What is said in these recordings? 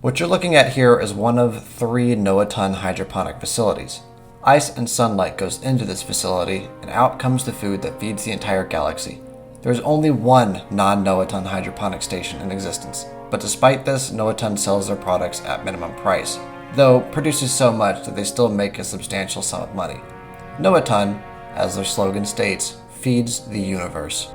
What you're looking at here is one of 3 Noatun hydroponic facilities. Ice and sunlight goes into this facility, and out comes the food that feeds the entire galaxy. There is only one non-Noatun hydroponic station in existence, but despite this, Noatun sells their products at minimum price, though produces so much that they still make a substantial sum of money. Noatun, as their slogan states, feeds the universe.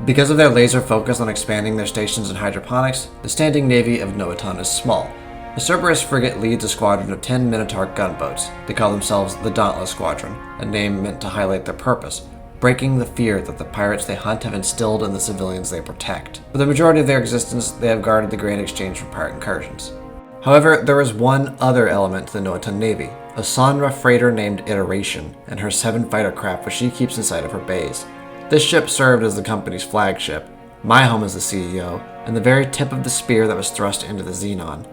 Because of their laser focus on expanding their stations in hydroponics, the standing navy of Noatun is small. The Cerberus frigate leads a squadron of 10 Minotaur gunboats. They call themselves the Dauntless Squadron, a name meant to highlight their purpose, breaking the fear that the pirates they hunt have instilled in the civilians they protect. For the majority of their existence, they have guarded the Grand Exchange from pirate incursions. However, there is one other element to the Noatun Navy, a Sonra freighter named Iteration, and her 7 fighter craft which she keeps inside of her bays. This ship served as the company's flagship, my home as the CEO, and the very tip of the spear that was thrust into the Xenon.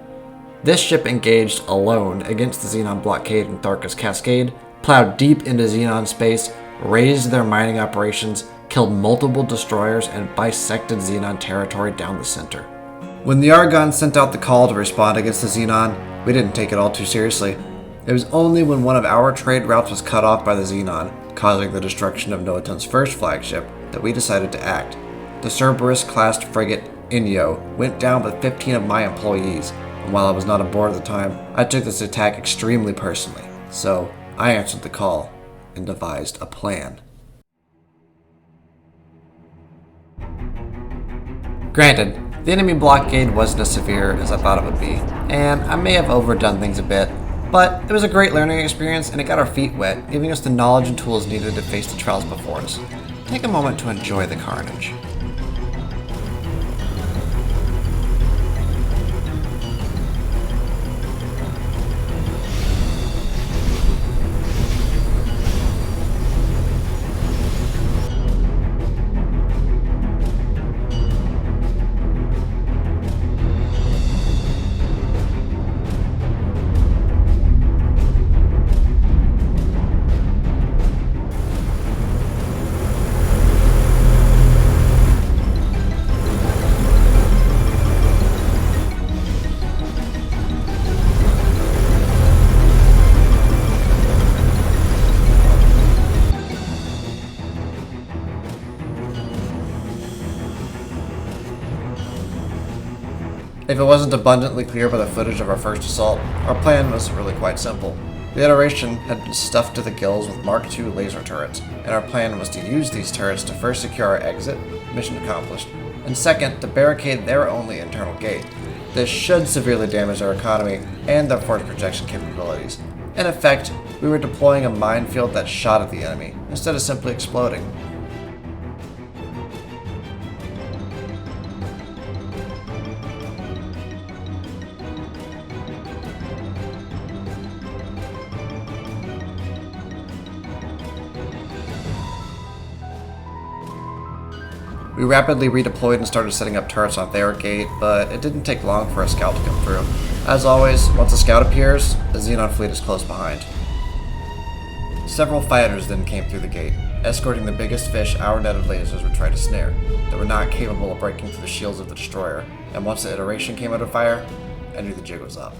This ship engaged alone against the Xenon blockade in Tharka's Cascade, plowed deep into Xenon space, raised their mining operations, killed multiple destroyers, and bisected Xenon territory down the center. When the Argon sent out the call to respond against the Xenon, we didn't take it all too seriously. It was only when one of our trade routes was cut off by the Xenon, causing the destruction of Noatun's first flagship, that we decided to act. The Cerberus-classed frigate Inyo went down with 15 of my employees, and while I was not aboard at the time, I took this attack extremely personally. So, I answered the call and devised a plan. Granted, the enemy blockade wasn't as severe as I thought it would be, and I may have overdone things a bit, but it was a great learning experience and it got our feet wet, giving us the knowledge and tools needed to face the trials before us. Take a moment to enjoy the carnage. If it wasn't abundantly clear by the footage of our first assault, our plan was really quite simple. The Iteration had been stuffed to the gills with Mark II laser turrets, and our plan was to use these turrets to first secure our exit, mission accomplished, and second, to barricade their only internal gate. This should severely damage our economy and their force projection capabilities. In effect, we were deploying a minefield that shot at the enemy, instead of simply exploding. We rapidly redeployed and started setting up turrets on their gate, but it didn't take long for a scout to come through. As always, once a scout appears, the Xenon fleet is close behind. Several fighters then came through the gate, escorting the biggest fish our net of lasers would try to snare. They were not capable of breaking through the shields of the destroyer, and once the Iteration came under fire, I knew the jig was up.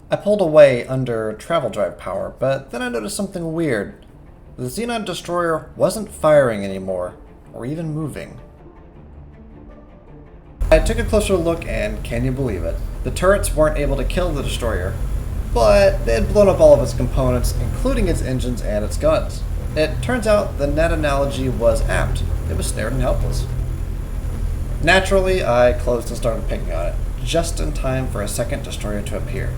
I pulled away under travel drive power, but then I noticed something weird. The Xenon destroyer wasn't firing anymore, or even moving. I took a closer look, and can you believe it? The turrets weren't able to kill the destroyer, but they had blown up all of its components, including its engines and its guns. It turns out the net analogy was apt. It was snared and helpless. Naturally, I closed and started picking on it, just in time for a second destroyer to appear.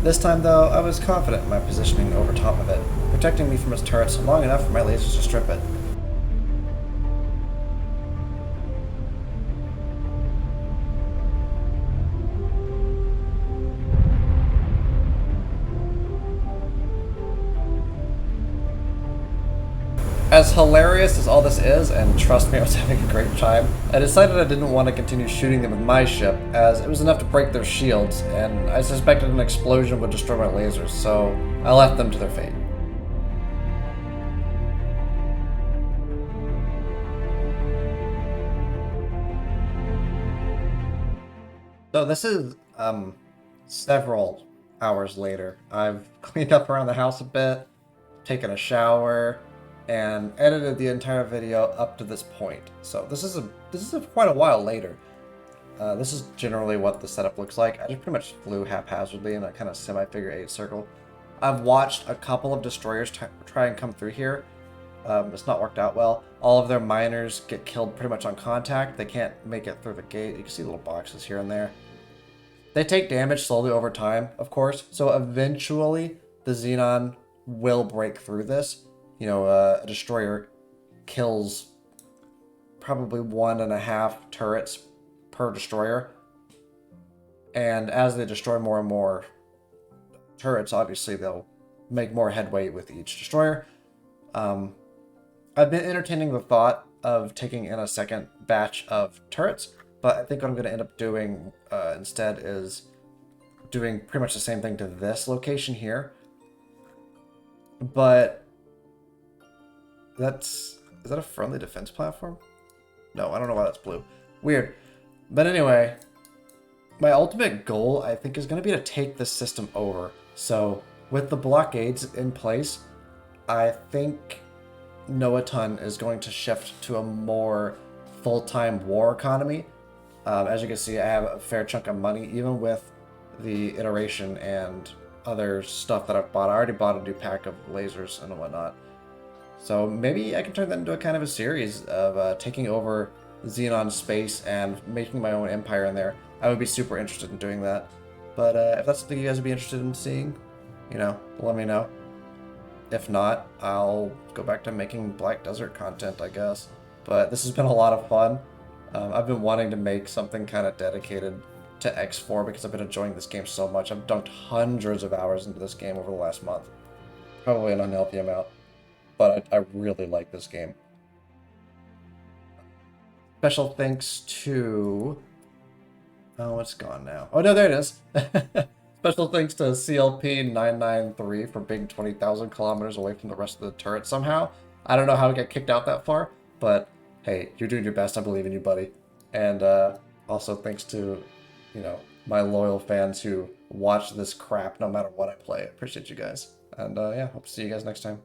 This time, though, I was confident in my positioning over top of it, protecting me from its turrets long enough for my lasers to strip it. As hilarious as all this is, and trust me, I was having a great time, I decided I didn't want to continue shooting them with my ship, as it was enough to break their shields, and I suspected an explosion would destroy my lasers, so I left them to their fate. So this is several hours later. I've cleaned up around the house a bit, taken a shower, and edited the entire video up to this point. So this is quite a while later. This is generally what the setup looks like. I just pretty much flew haphazardly in a kind of semi-figure 8 circle. I've watched a couple of destroyers try and come through here. It's not worked out well. All of their miners get killed pretty much on contact. They can't make it through the gate. You can see little boxes here and there. They take damage slowly over time, of course. So eventually, the Xenon will break through this. You know, a destroyer kills probably 1.5 turrets per destroyer. And as they destroy more and more turrets, obviously they'll make more headway with each destroyer. I've been entertaining the thought of taking in a second batch of turrets, but I think what I'm going to end up doing instead is doing pretty much the same thing to this location here. But is that a friendly defense platform? No, I don't know why that's blue. Weird. But anyway, my ultimate goal, I think, is going to be to take this system over. So with the blockades in place, I think Noatun is going to shift to a more full-time war economy. As you can see, I have a fair chunk of money, even with the iteration and other stuff that I've bought. I already bought a new pack of lasers and whatnot. So maybe I can turn that into a kind of a series of taking over Xenon space and making my own empire in there. I would be super interested in doing that. But if that's something you guys would be interested in seeing, you know, let me know. If not, I'll go back to making Black Desert content, I guess. But this has been a lot of fun. I've been wanting to make something kind of dedicated to X4 because I've been enjoying this game so much. I've dunked hundreds of hours into this game over the last month. Probably an unhealthy amount. But I really like this game. Special thanks to... Oh, it's gone now. Oh, no, there it is. Special thanks to CLP993 for being 20,000 kilometers away from the rest of the turret somehow. I don't know how to get kicked out that far, but hey, you're doing your best. I believe in you, buddy. And also thanks to, you know, my loyal fans who watch this crap no matter what I play. I appreciate you guys. And yeah, hope to see you guys next time.